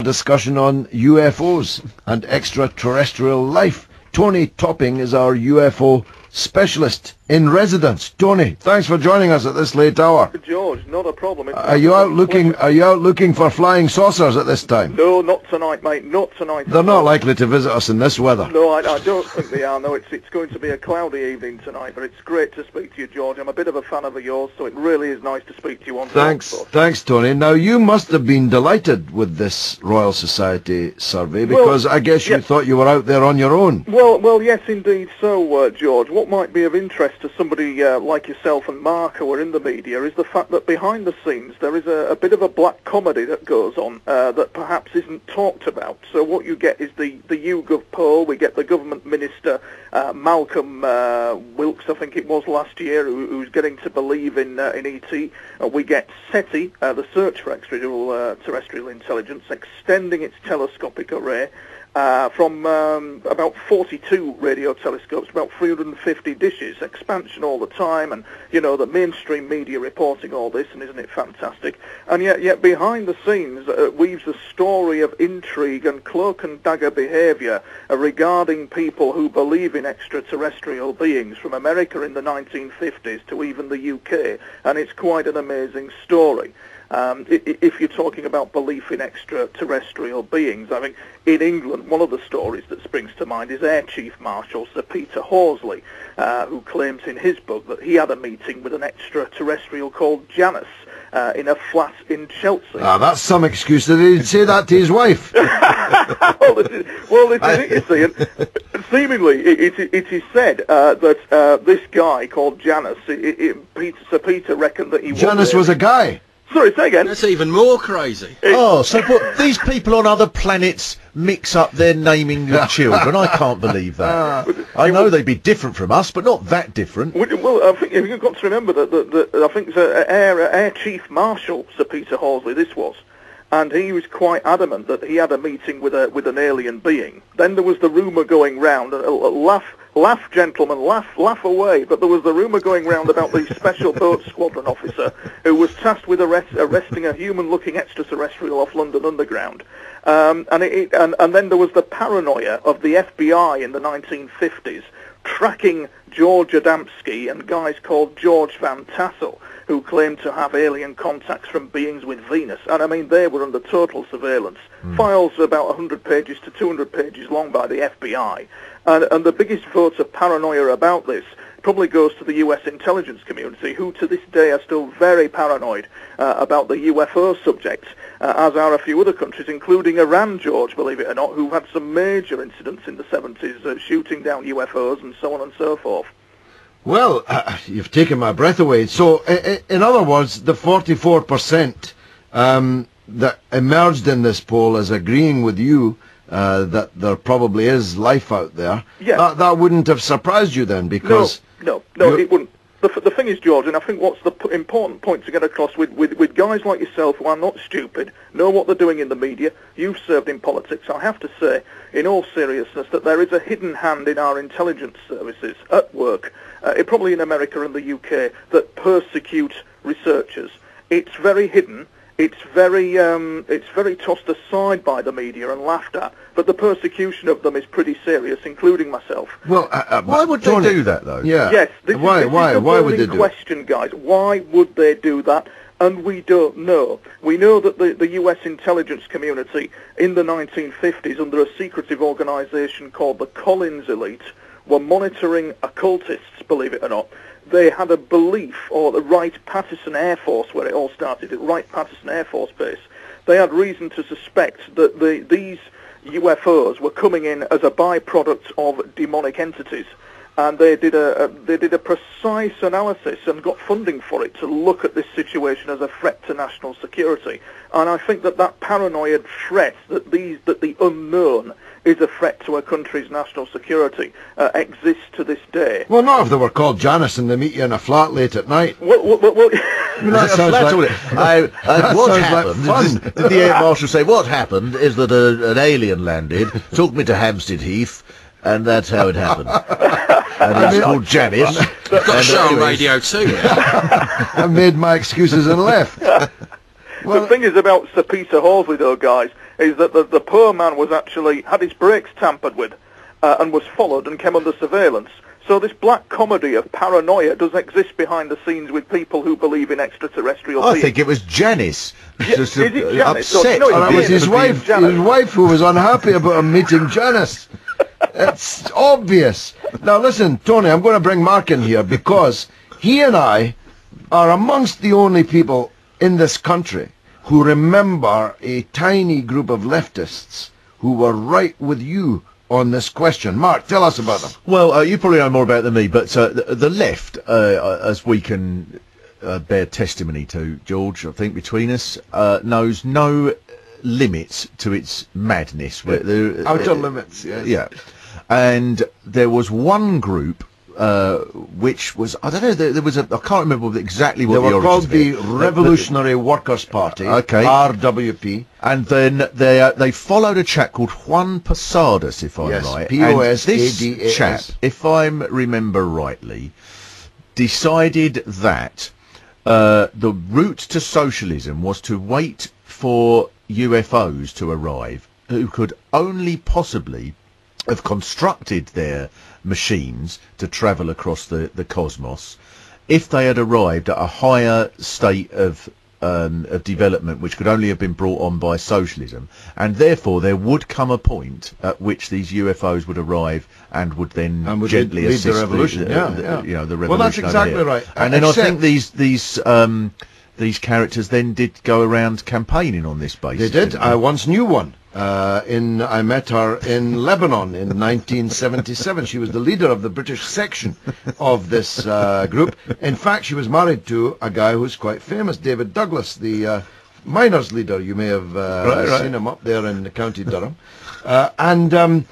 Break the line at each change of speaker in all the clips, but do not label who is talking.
discussion on UFOs and extraterrestrial life. Tony Topping is our UFO specialist in residence. Tony, thanks for joining us at this late hour.
George, not a problem.
Are you out looking for flying saucers at this time?
No, not tonight, mate. Not tonight.
They're not likely to visit us in this weather.
No, I don't think they are. No, it's going to be a cloudy evening tonight, but it's great to speak to you, George. I'm a bit of a fan of yours, so it really is nice to speak to you on TalkSport.
Thanks, Tony. Now, you must have been delighted with this Royal Society survey, because I guess you thought you were out there on your own.
Well, yes, indeed so, George. What might be of interest to somebody like yourself and Mark, who are in the media, is the fact that behind the scenes there is a bit of a black comedy that goes on that perhaps isn't talked about. So what you get is the YouGov poll. We get the government minister, Malcolm Wilkes, I think it was last year, who's getting to believe in ET. We get SETI, the Search for Extraterrestrial Intelligence, extending its telescopic array from about 42 radio telescopes, about 350 dishes, expansion all the time, and, you know, the mainstream media reporting all this, and isn't it fantastic? And yet behind the scenes weaves a story of intrigue and cloak and dagger behaviour regarding people who believe in extraterrestrial beings, from America in the 1950s to even the UK, and it's quite an amazing story. If you're talking about belief in extraterrestrial beings, I think in England, one of the stories that springs to mind is Air Chief Marshal Sir Peter Horsley, who claims in his book that he had a meeting with an extraterrestrial called Janis in a flat in Chelsea.
Ah, that's some excuse. Did he say that to his wife?
Well, this is it, you see. And seemingly, it is said that this guy called Janis, Sir Peter reckoned that he
Janis was a guy.
Sorry, say again.
That's even more crazy.
So these people on other planets mix up their naming of children? I can't believe that. I know they'd be different from us, but not that different.
Well, I think you've got to remember that I think Air Chief Marshal Sir Peter Horsley this was, and he was quite adamant that he had a meeting with an alien being. Then there was the rumour going round, laugh, gentlemen, laugh away. But there was the rumour going round about the Special Boat Squadron officer who was tasked with arresting a human-looking extraterrestrial off London Underground. And then there was the paranoia of the FBI in the 1950s, tracking George Adamski and guys called George Van Tassel, who claimed to have alien contacts from beings with Venus. And I mean, they were under total surveillance. Files about 100 pages to 200 pages long by the FBI. And the biggest vote of paranoia about this probably goes to the US intelligence community, who to this day are still very paranoid about the UFO subject, as are a few other countries, including Iran, George, believe it or not, who had some major incidents in the 70s shooting down UFOs and so on and so forth.
Well, you've taken my breath away. So, in other words, the 44% that emerged in this poll as agreeing with you that there probably is life out there, that wouldn't have surprised you then, because...
No, it wouldn't. The thing is, George, and I think what's the important point to get across with guys like yourself who are not stupid, know what they're doing in the media, you've served in politics, I have to say, in all seriousness, that there is a hidden hand in our intelligence services at work, probably in America and the UK, that persecute researchers. It's very hidden. It's very tossed aside by the media and laughed at, but the persecution of them is pretty serious, including myself.
Well,
why would they do that, though?
Yeah.
Yes. Why
would they do
question, guys? Why would they do that? And we don't know. We know that the US intelligence community in the 1950s, under a secretive organisation called the Collins Elite, were monitoring occultists, believe it or not. They had a belief, or the Wright-Patterson Air Force, where it all started, at Wright-Patterson Air Force Base, they had reason to suspect that these UFOs were coming in as a byproduct of demonic entities. And they did a precise analysis and got funding for it to look at this situation as a threat to national security. And I think that paranoid threat, that the unknown is a threat to a country's national security, exists to this day.
Well, not if they were called Janis and they meet you in a flat late at night.
Well,
that sounds what happened?
Like
did the Air Marshal say, what happened is that an alien landed, took me to Hampstead Heath, and that's how it happened. And he's called Janis.
Got a show on radio too.
I made my excuses and left.
The thing is about Sir Peter Horsley, though, guys, is that the poor man was actually had his brakes tampered with and was followed and came under surveillance. So this black comedy of paranoia does exist behind the scenes with people who believe in extraterrestrial beings.
I think it was Janis.
Is it Janis?
Upset.
No,
it was his wife who was unhappy about him meeting Janis. It's obvious. Now listen, Tony, I'm going to bring Mark in here because he and I are amongst the only people in this country who remember a tiny group of leftists who were right with you on this question. Mark, tell us about them.
Well, you probably know more about it than me, but the left, as we can bear testimony to, George, I think between us, knows no limits to its madness.
Outer limits, yes.
Yeah. And there was one group which was, I don't know, there was I can't remember exactly what
they were called the
origins
Revolutionary Workers' Party,
okay.
RWP.
And then they followed a chap called Juan Posadas, if I'm right.
Posadas.
And this chap, if I remember rightly, decided that the route to socialism was to wait for UFOs to arrive, who could only possibly have constructed their machines to travel across the cosmos if they had arrived at a higher state of development which could only have been brought on by socialism, and therefore there would come a point at which these UFOs would arrive and would then gently
lead
assist
the revolution.
the revolution.
Well, that's exactly right.
And then I think these characters then did go around campaigning on this basis.
They did. I once knew one. I met her in Lebanon in 1977. She was the leader of the British section of this group. In fact, she was married to a guy who's quite famous, David Douglas, the miners' leader. You may have seen him up there in County Durham. And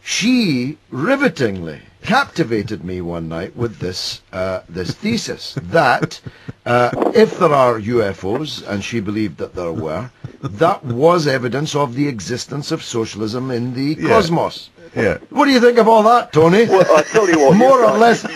she rivetingly captivated me one night with this thesis that if there are UFOs, and she believed that there were, that was evidence of the existence of socialism in the cosmos.
Yeah.
What do you think of all that, Tony?
Well, I tell you what,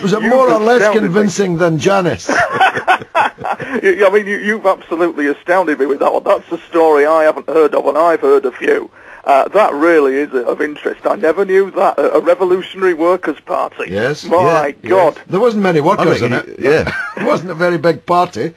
was it more or less convincing than Janis?
I mean, you've absolutely astounded me with that one. That's a story I haven't heard of, and I've heard a few. That really is of interest. I never knew that. A Revolutionary Workers' Party.
Yes.
My God.
Yes. There wasn't many workers in it.
Yeah.
It wasn't a very big party,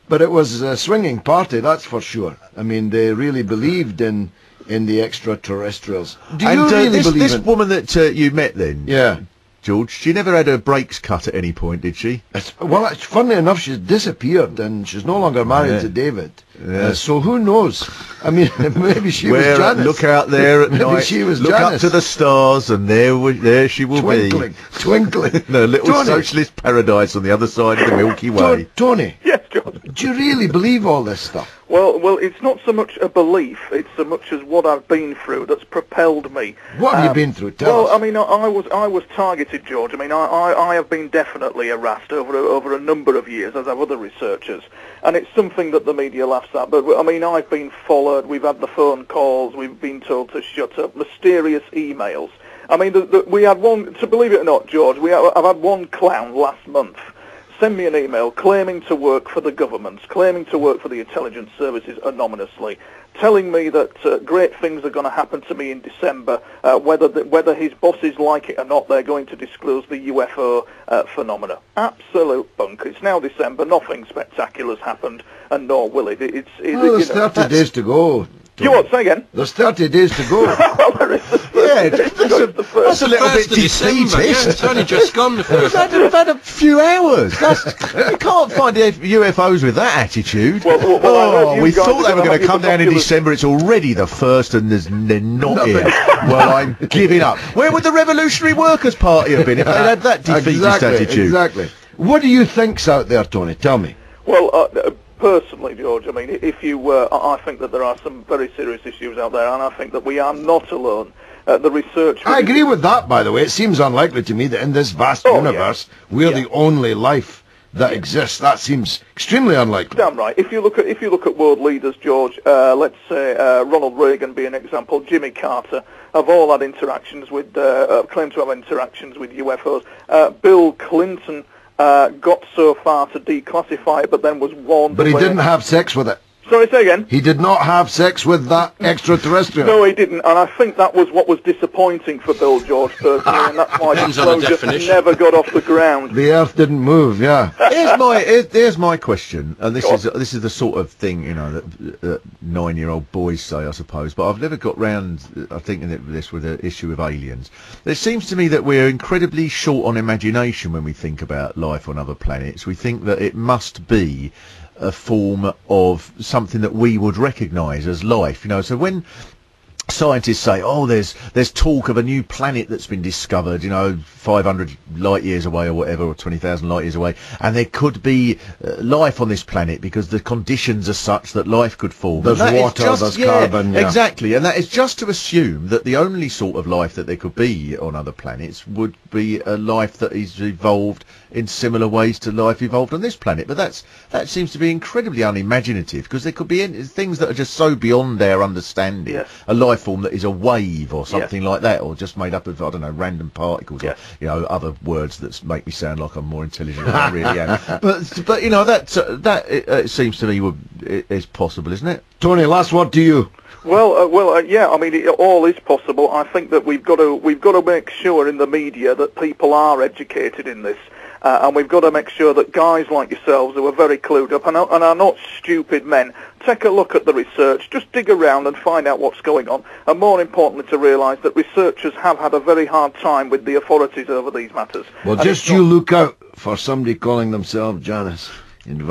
but it was a swinging party, that's for sure. I mean, they really believed in the extraterrestrials. Do you really believe
this woman that you met then?
Yeah.
George, she never had her brakes cut at any point, did she?
Well, funnily enough, she's disappeared and she's no longer married to David. Yeah. So who knows? I mean, maybe she was Janis.
Look out there at
maybe
night.
She was
look
Janis.
up to the stars, and there she will
twinkling,
be.
Twinkling.
No, little
Tony.
Socialist paradise on the other side of the Milky Way.
Tony.
Yes, George.
Do you really believe all this stuff?
Well, it's not so much a belief, it's so much as what I've been through that's propelled me.
What have you been through? Tell us.
I mean, I was targeted, George. I mean, I have been definitely harassed over a number of years, as have other researchers, and it's something that the media laughs at. But I mean, I've been followed. We've had the phone calls. We've been told to shut up. Mysterious emails. I mean, we had one. To believe it or not, George, I've had one clown last month send me an email claiming to work for the government, claiming to work for the intelligence services anonymously, telling me that great things are going to happen to me in December, whether his bosses like it or not, they're going to disclose the UFO phenomena. Absolute bunk. It's now December, nothing spectacular's happened, and nor will it.
There's 30 days to go.
You what, say again?
There's 30 days to go.
Well, there is
that's a little bit defeatist.
Yeah, it's only just gone the first.
We've had a few hours. You can't find UFOs with that attitude.
Well,
we thought they were going to come down in December. It's already the 1st and they're not here. Well, I'm giving up. Where would the Revolutionary Workers' Party have been if they had that defeatist attitude?
Exactly. What do you think's out there, Tony? Tell me.
Well, personally, George, I mean, I think that there are some very serious issues out there, and I think that we are not alone. The research...
I agree with that, by the way. It seems unlikely to me that in this vast universe, we're the only life that exists. That seems extremely unlikely.
Damn right. If you look at world leaders, George, let's say Ronald Reagan be an example, Jimmy Carter, have all had interactions with, claim to have interactions with UFOs. Bill Clinton got so far to declassify it, but then was warned...
But he didn't have sex with it.
Sorry, say again?
He did not have sex with that extraterrestrial.
No, he didn't, and I think that was what was disappointing for Bill George personally, and that's why
Depends
the
on the
project
definition.
never got off the ground.
The Earth didn't move, yeah.
Here's my question, and this is the sort of thing, you know, that 9-year-old boys say, I suppose, but I've never got round, I think, this with the issue of aliens. It seems to me that we're incredibly short on imagination when we think about life on other planets. We think that it must be a form of something that we would recognise as life, you know. So when scientists say, oh, there's talk of a new planet that's been discovered, you know, 500 light years away or whatever, or 20,000 light years away, and there could be life on this planet because the conditions are such that life could form.
There's water, there's carbon. Yeah.
Exactly, and that is just to assume that the only sort of life that there could be on other planets would be a life that is evolved in similar ways to life evolved on this planet. But that seems to be incredibly unimaginative, because there could be things that are just so beyond our understanding.
Yes.
A life form that is a wave or something like that, or just made up of, I don't know, random particles, or, you know, other words that make me sound like I'm more intelligent than I really am. But you know, it seems to me is possible, isn't it?
Tony, last word to you.
Well, yeah. I mean, it all is possible. I think that we've got to make sure in the media that people are educated in this, and we've got to make sure that guys like yourselves, who are very clued up and are not stupid men, take a look at the research, just dig around and find out what's going on, and more importantly, to realise that researchers have had a very hard time with the authorities over these matters.
Well, just you look out for somebody calling themselves Janis. Invite